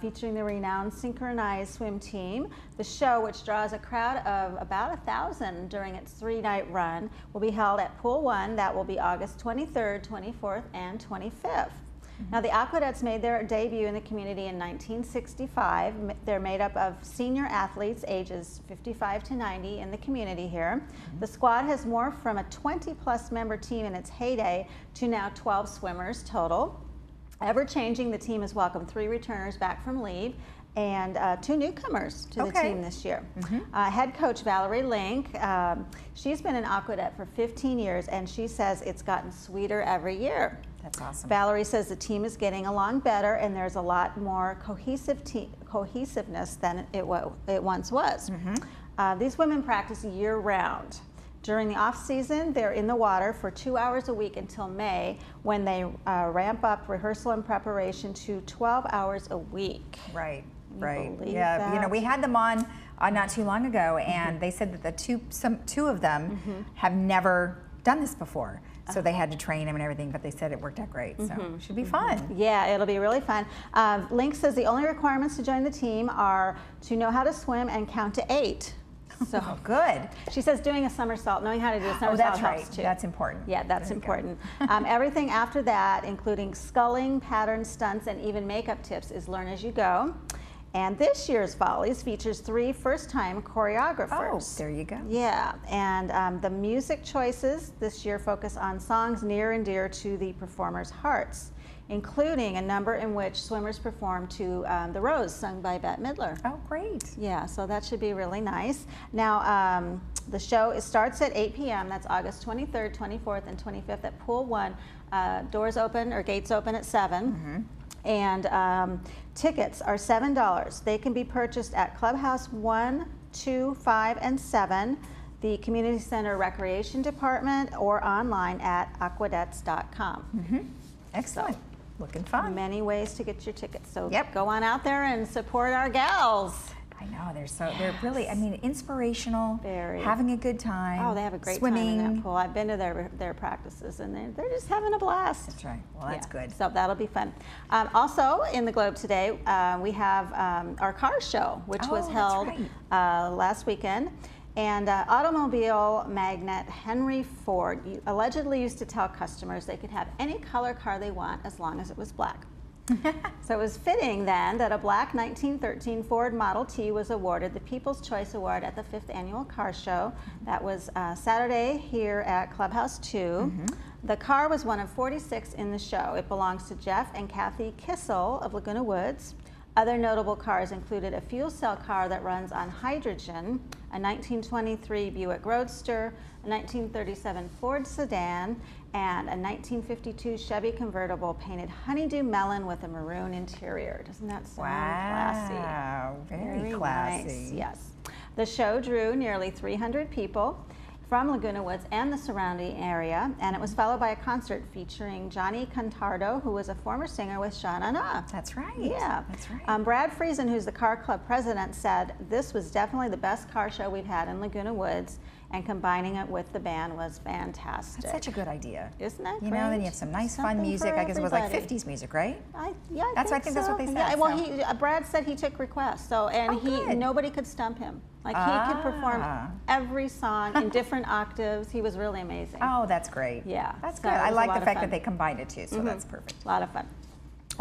Featuring the renowned synchronized swim team. The show, which draws a crowd of about 1,000 during its 3-night run, will be held at Pool 1. That will be August 23rd, 24th, and 25th. Now, the Aquadettes made their debut in the community in 1965. They're made up of senior athletes ages 55 to 90 in the community here. The squad has morphed from a 20-plus member team in its heyday to now 12 swimmers total. Ever-changing, the team has welcomed 3 returners back from leave and 2 newcomers to the team this year. Head coach Valerie Link, she's been an Aquadette for 15 years, and she says it's gotten sweeter every year. That's awesome. Valerie says the team is getting along better, and there's a lot more cohesiveness than it once was. These women practice year-round. During the off-season, they're in the water for 2 hours a week until May, when they ramp up rehearsal and preparation to 12 hours a week. Right, right. Yeah, you know, we had them on not too long ago, and they said that the two of them have never done this before. So they had to train them and everything, but they said it worked out great, so it should be fun. Yeah, it'll be really fun. Link says the only requirements to join the team are to know how to swim and count to 8. So good. She says doing a somersault, knowing how to do a somersault helps too. That's important. Yeah, that's important. Everything after that, including sculling, pattern stunts, and even makeup tips, is learn as you go. And this year's Follies features 3 first-time choreographers. Oh, there you go. Yeah, and the music choices this year focus on songs near and dear to the performers' hearts. including a number in which swimmers perform to The Rose, sung by Bette Midler. Oh, great. Yeah, so that should be really nice. Now, the show starts at 8 p.m. That's August 23rd, 24th, and 25th at Pool 1. Doors open, or gates open at 7. And tickets are $7. They can be purchased at Clubhouse 1, 2, 5, and 7, the Community Center Recreation Department, or online at aquadettes.com. Excellent. So, looking fun. Many ways to get your tickets. So go on out there and support our gals. I know, they're really, I mean, inspirational, having a good time. Oh, they have a great swimming. time in that pool. I've been to their practices, and they're just having a blast. That's right. Well, that's good. So that'll be fun. Also, in the Globe today, we have our car show, which was held last weekend. And automobile magnate Henry Ford allegedly used to tell customers they could have any color car they want as long as it was black. So it was fitting then that a black 1913 Ford Model T was awarded the People's Choice Award at the 5th Annual Car Show. That was Saturday here at Clubhouse 2. The car was one of 46 in the show. It belongs to Jeff and Kathy Kissel of Laguna Woods. Other notable cars included a fuel cell car that runs on hydrogen, a 1923 Buick Roadster, a 1937 Ford sedan, and a 1952 Chevy convertible painted honeydew melon with a maroon interior. Doesn't that sound classy? Wow, very classy. Nice. Yes. The show drew nearly 300 people from Laguna Woods and the surrounding area, and it was followed by a concert featuring Johnny Contardo, who was a former singer with Sha Na Na. That's right. Yeah. That's right. Brad Friesen, who's the car club president, said this was definitely the best car show we've had in Laguna Woods, and combining it with the band was fantastic. That's such a good idea. Isn't that You great? know, then you have some nice fun Something music. for I guess it was like everybody. 50s music, right? I think think that's what they said. Yeah, well, so. Brad said he took requests, so nobody could stump him. Like he could perform every song in different octaves. He was really amazing. Oh, that's great. Yeah, That's so good. it I was a like lot the of fact fun. that they combined it too, so that's perfect. A lot of fun.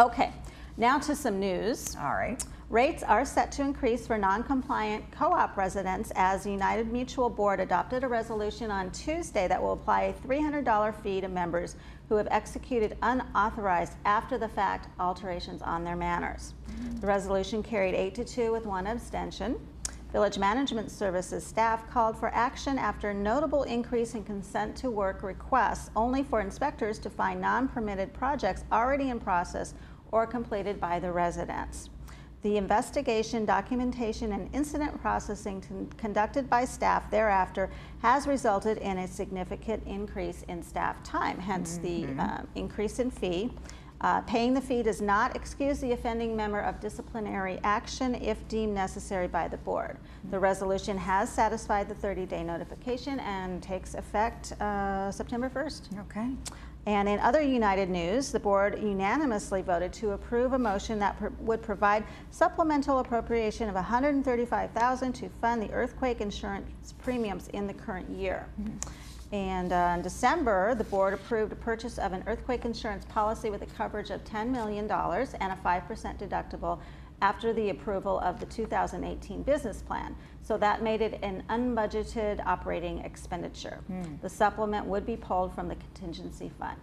Okay, now to some news. All right. Rates are set to increase for non-compliant co-op residents as the United Mutual Board adopted a resolution on Tuesday that will apply a $300 fee to members who have executed unauthorized after-the-fact alterations on their manners. The resolution carried 8-2 with one abstention. Village Management Services staff called for action after a notable increase in consent to work requests only for inspectors to find non-permitted projects already in process or completed by the residents. The investigation, documentation, and incident processing conducted by staff thereafter has resulted in a significant increase in staff time, hence the increase in fee. Paying the fee does not excuse the offending member of disciplinary action if deemed necessary by the board. The resolution has satisfied the 30-day notification and takes effect September 1st. Okay. And in other United news, the board unanimously voted to approve a motion that would provide supplemental appropriation of $135,000 to fund the earthquake insurance premiums in the current year. And in December, the board approved a purchase of an earthquake insurance policy with a coverage of $10 million and a 5% deductible after the approval of the 2018 business plan. So that made it an unbudgeted operating expenditure. The supplement would be pulled from the contingency fund.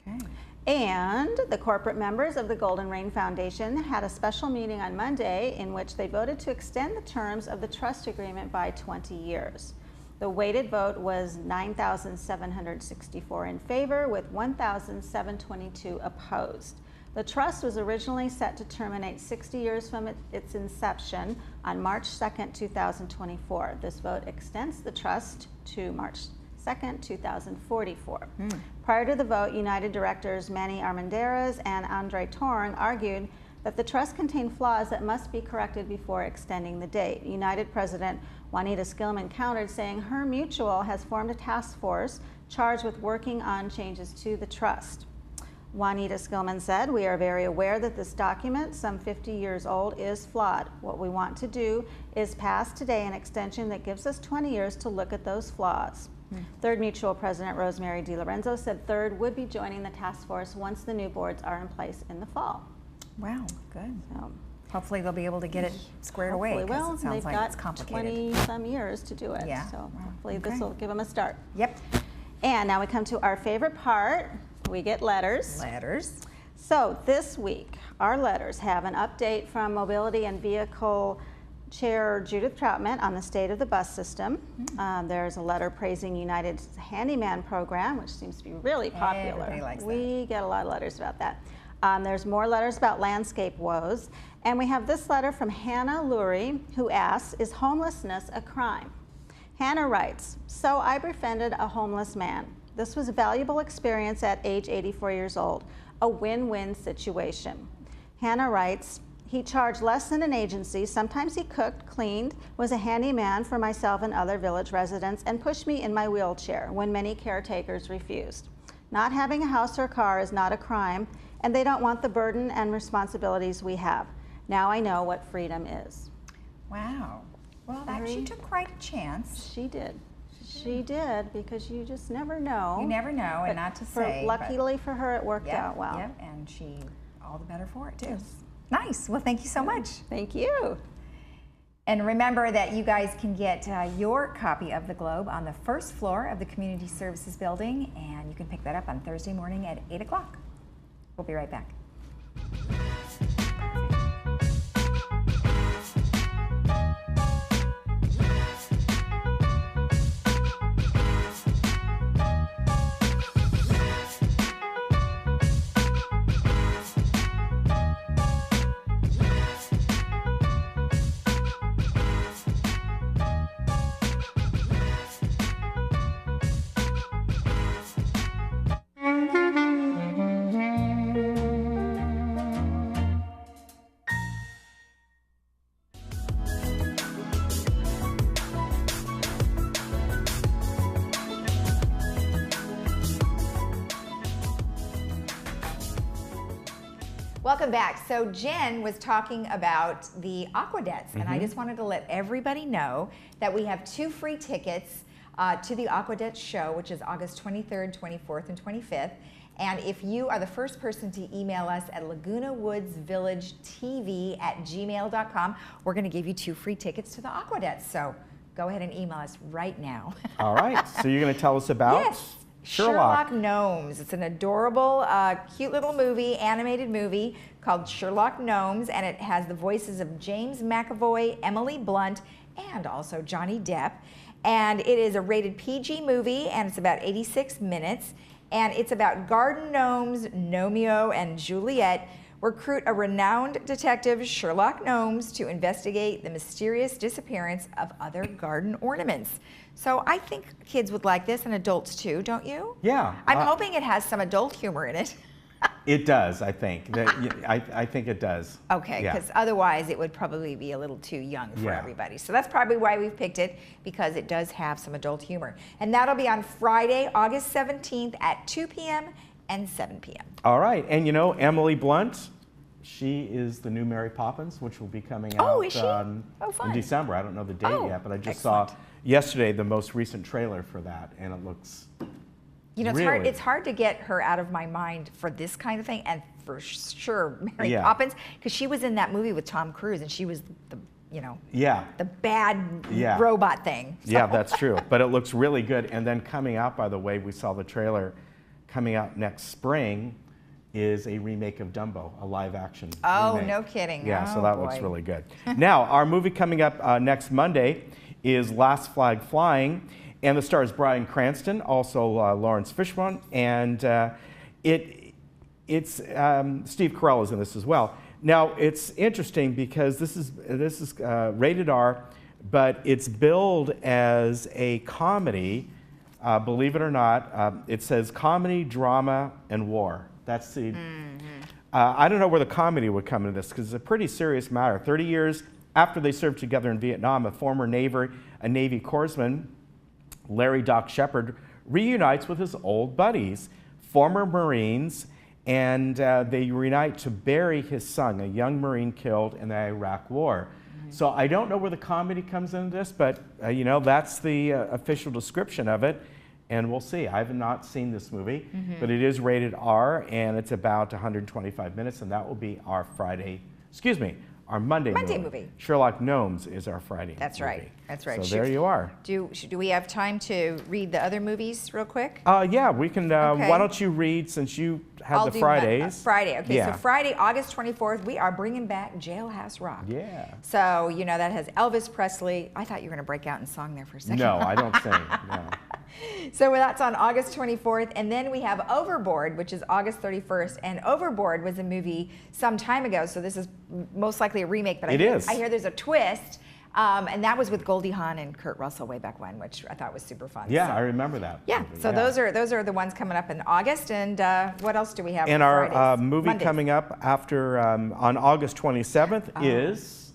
Okay. And the corporate members of the Golden Rain Foundation had a special meeting on Monday in which they voted to extend the terms of the trust agreement by 20 years. The weighted vote was 9,764 in favor with 1,722 opposed. The trust was originally set to terminate 60 years from its inception on March 2nd, 2024. This vote extends the trust to March 2nd, 2044. Prior to the vote, United directors Manny Armendariz and Andre Torn argued that the trust contained flaws that must be corrected before extending the date. United President Juanita Skillman countered, saying her mutual has formed a task force charged with working on changes to the trust. Juanita Skillman said, "We are very aware that this document, some 50 years old, is flawed. What we want to do is pass today an extension that gives us 20 years to look at those flaws." Third Mutual President Rosemary DiLorenzo said Third would be joining the task force once the new boards are in place in the fall. Wow, good. So, hopefully they'll be able to get it squared away. Hopefully, well, It sounds they've like got it's complicated. 20-some years to do it. Yeah. So hopefully Okay. this will give them a start. Yep. And now we come to our favorite part. We get letters. Letters. So this week, our letters have an update from Mobility and Vehicle Chair Judith Troutman on the state of the bus system. There's a letter praising United's handyman program, which seems to be really popular. Everybody likes We get a lot of letters about that. There's more letters about landscape woes. And we have this letter from Hannah Lurie, who asks, is homelessness a crime? Hannah writes, so I befriended a homeless man. This was a valuable experience at age 84 years old, a win-win situation. Hannah writes, he charged less than an agency. Sometimes he cooked, cleaned, was a handyman for myself and other village residents, and pushed me in my wheelchair when many caretakers refused. Not having a house or car is not a crime, and they don't want the burden and responsibilities we have. Now I know what freedom is. Wow. Well, she took quite a chance. She did. She did, because you just never know. You never know, and not to say. Luckily for her, it worked out well. Yep, and she, all the better for it, too. Yes. Nice. Well, thank you so much. Thank you. And remember that you guys can get your copy of the Globe on the first floor of the Community Services Building, and you can pick that up on Thursday morning at 8 o'clock. We'll be right back. Welcome back. So Jen was talking about the Aquadettes, and I just wanted to let everybody know that we have 2 free tickets to the Aquadettes show, which is August 23rd, 24th, and 25th. And if you are the first person to email us at lagunawoodsvillagetv@gmail.com, we're going to give you 2 free tickets to the Aquadettes. So go ahead and email us right now. All right. So you're going to tell us about? Yes. Sherlock Gnomes. It's an adorable, cute little movie, animated movie called Sherlock Gnomes, and it has the voices of James McAvoy, Emily Blunt, and also Johnny Depp. And it is a rated PG movie, and it's about 86 minutes. And it's about garden gnomes, Romeo and Juliet, recruit a renowned detective, Sherlock Gnomes, to investigate the mysterious disappearance of other garden ornaments. So I think kids would like this, and adults too, don't you? Yeah. I'm hoping it has some adult humor in it. It does, I think. I think it does. Okay, because otherwise it would probably be a little too young for everybody. So that's probably why we've picked it, because it does have some adult humor. And that'll be on Friday, August 17th at 2 p.m. and 7 p.m. All right. And you know, Emily Blunt, she is the new Mary Poppins, which will be coming out fun. in December. I don't know the date yet, but I just saw yesterday the most recent trailer for that, and it looks it's hard to get her out of my mind for this kind of thing, and for sure Mary Poppins, because she was in that movie with Tom Cruise, and she was the the bad robot thing. So. Yeah, that's true. But it looks really good. And then coming out, by the way, we saw the trailer coming out next spring, is a remake of Dumbo, a live action remake. No kidding. Yeah, so that looks really good. Now, our movie coming up next Monday is Last Flag Flying, and the stars Bryan Cranston, also Lawrence Fishburne, and it's Steve Carell is in this as well. Now, it's interesting because this is rated R, but it's billed as a comedy. Believe it or not, it says comedy, drama, and war. That's the. I don't know where the comedy would come into this, because it's a pretty serious matter. 30 years after they served together in Vietnam, a former Navy corpsman, Larry Doc Shepard, reunites with his old buddies, former Marines, and they reunite to bury his son, a young Marine killed in the Iraq War. So I don't know where the comedy comes into this, but that's the official description of it, and we'll see. I have not seen this movie, but it is rated R, and it's about 125 minutes, and that will be our our Monday movie. Sherlock Gnomes is our Friday That's movie. right. That's right. So there you are. Do we have time to read the other movies real quick? Yeah, we can. Okay. Why don't you read, since you had I'll the do Fridays? Friday. Okay, Yeah. so Friday, August 24th, we are bringing back Jailhouse Rock. Yeah. So, you know, that has Elvis Presley. I thought you were going to break out in song there for a second. No, I don't sing. No. So that's on August 24th. And then we have Overboard, which is August 31st. And Overboard was a movie some time ago, so this is most likely a remake. But I hear there's a twist. And that was with Goldie Hawn and Kurt Russell way back when, which I thought was super fun. Yeah, so, I remember that. Yeah, movie. so those are the ones coming up in August. And what else do we have? And for our Fridays? movie Mondays. coming up after on August 27th is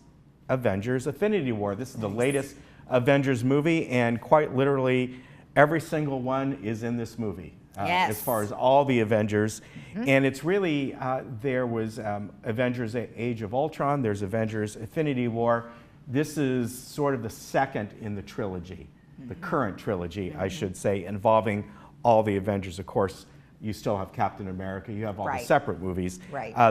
Avengers: Infinity War. This is the latest Avengers movie, and quite literally every single one is in this movie. As far as all the Avengers. And it's really, there was Avengers Age of Ultron, there's Avengers Infinity War. This is sort of the second in the trilogy, the current trilogy, I should say, involving all the Avengers. Of course, you still have Captain America, you have all the separate movies.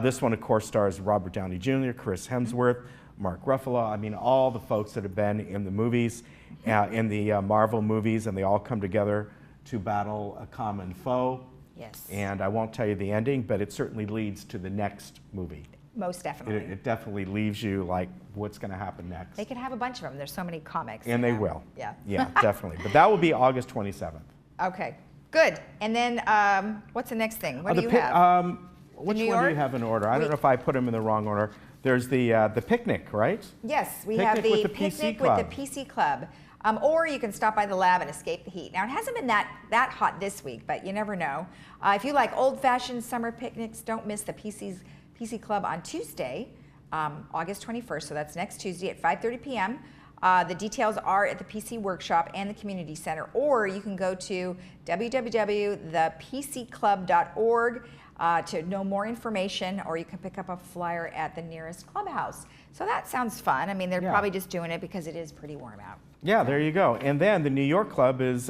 This one, of course, stars Robert Downey Jr., Chris Hemsworth, Mark Ruffalo, I mean, all the folks that have been in the movies, in the Marvel movies, and they all come together to battle a common foe. Yes. And I won't tell you the ending, but it certainly leads to the next movie. Most definitely. It definitely leaves you like, what's going to happen next? They could have a bunch of them. There's so many comics. And they will. Yeah. Yeah, definitely. But that will be August 27th. Okay, good. And then what's the next thing? What do you have? Which one do you have in order? I don't know if I put them in the wrong order. There's the picnic, right? Yes, we Picnic have the with the picnic PC with Club. the PC Club. Or you can stop by the lab and escape the heat. Now, it hasn't been that hot this week, but you never know. If you like old-fashioned summer picnics, don't miss the PC Club on Tuesday, August 21st, so that's next Tuesday at 5:30 p.m. The details are at the PC Workshop and the Community Center, or you can go to www.thepcclub.org to know more information, or you can pick up a flyer at the nearest clubhouse. So that sounds fun. I mean, they're probably just doing it because it is pretty warm out. Yeah, there you go. And then the New York Club is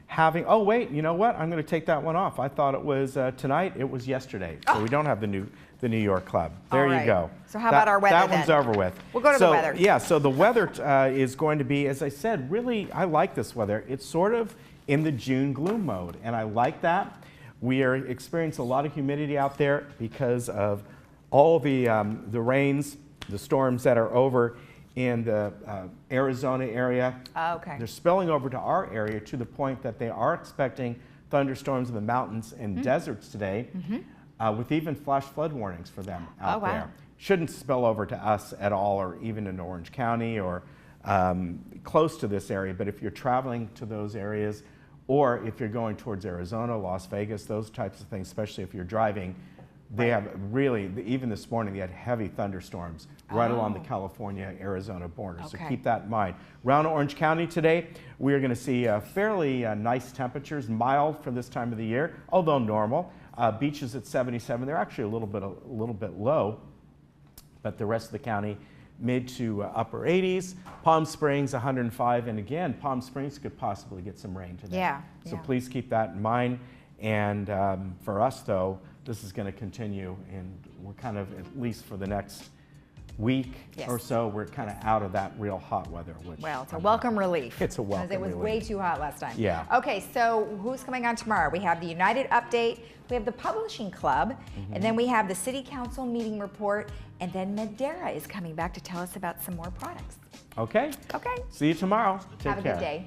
having, oh wait, you know what? I'm going to take that one off. I thought it was tonight. It was yesterday. So we don't have the New York Club. There you go. So how about our weather That one's over with. We'll go to the weather. Yeah, so the weather is going to be, as I said, really, I like this weather. It's sort of in the June gloom mode, and I like that. We are experiencing a lot of humidity out there because of all the rains, the storms that are over in the Arizona area. Okay. They're spilling over to our area to the point that they are expecting thunderstorms in the mountains and deserts today, with even flash flood warnings for them out there. Shouldn't spill over to us at all, or even in Orange County or close to this area, but if you're traveling to those areas, or if you're going towards Arizona, Las Vegas, those types of things, especially if you're driving, they have really, even this morning, they had heavy thunderstorms right along the California-Arizona border. So keep that in mind. Around Orange County today, we are going to see fairly nice temperatures, mild for this time of the year, although normal. Beaches at 77. They're actually a little bit low, but the rest of the county, mid to upper 80s. Palm Springs, 105. And again, Palm Springs could possibly get some rain today. So please keep that in mind. And for us, though, this is going to continue, and we're kind of, at least for the next week or so, we're kind of out of that real hot weather. Which well, it's a welcome relief. It's a welcome relief. Because it was way too hot last time. Yeah. Okay, so who's coming on tomorrow? We have the United Update, we have the Publishing Club, and then we have the City Council meeting report, and then Madeira is coming back to tell us about some more products. Okay. Okay. See you tomorrow. Take Have a care. good day.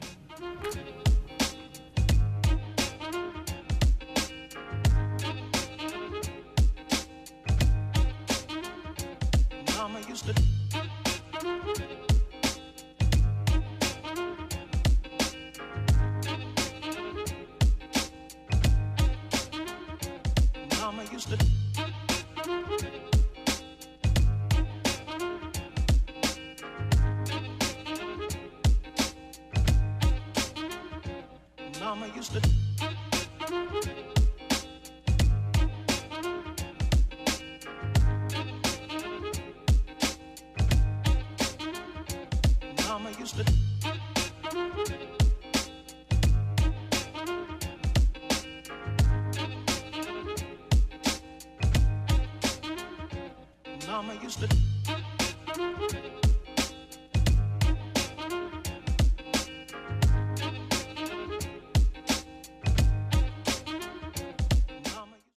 Mama used to Mama used to Mama used to Mama used to Mama used to